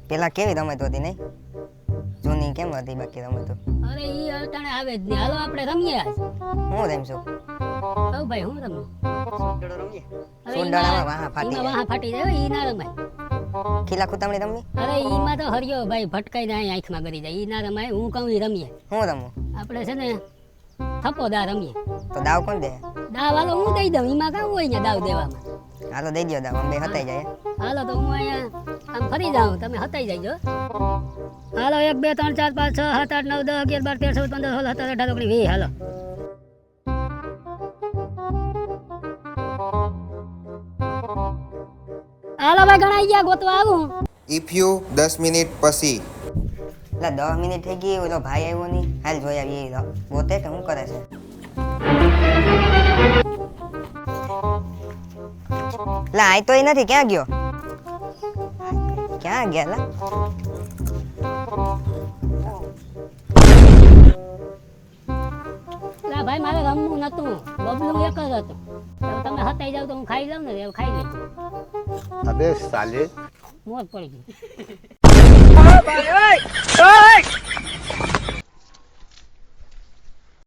પેલા કેવી રમત હતી નહીં જૂની કેમ હતી બાકી રમતો અરે ઈ અટાણે આવે જ નહીં. હાલો આપણે રમીએ આજ. હું રમશું હઉ ભાઈ હું રમું. અરે સોંડાળામાં વાહ ફાટી ઈમાં જાય વાહ ફાટી જાય હો, ઈ ના રમાય. ખીલા ખુતામણી રમવી અરે ઈમાં તો હરિયો ભાઈ ભટકાઈ જાય આંખમાં ગરી જાય. ઈ ના રમાય. હું કહું ઈ રમીએ. હું રમું આપણે છે ને થપ્પો દા રમીએ. તો દાવ કોણ દે દાવ હાલો હું દઈ દઉં. ઈમાં કામ હોય ને દાવ દેવામાં. હાલો દઈ દો દાવ અંબે હતાઈ જાય હાલો તો હું અહીંયા આમ ફરી જાઉં, તમે હતાઈ જાયજો. હાલો 1 2 3 4 5 6 7 8 9 10 11 12 13 14 15 16 17 18 19 20 હાલો. હાલો ભાઈ ગણાઈ ગયા ગોતવા આવું. ઇફ યુ 10 મિનિટ પછી એટલે 10 મિનિટ થઈ ગઈ ઓલો ભાઈ આવ્યો નહીં હાલ જોઈ આવીએ એ ગોતે કે શું કરે છે લા આય તો એ નથી ક્યાં ગયો ક્યાં ગયા લા લા ભાઈ મારે રમવું નતું, બબલું એક જ હતું. હવે તમે હતાઈ જાવ તો હું ખાઈ જાઉં ને, હવે ખાઈ લઈશ. અબે સાલે મોત પડી ગઈ.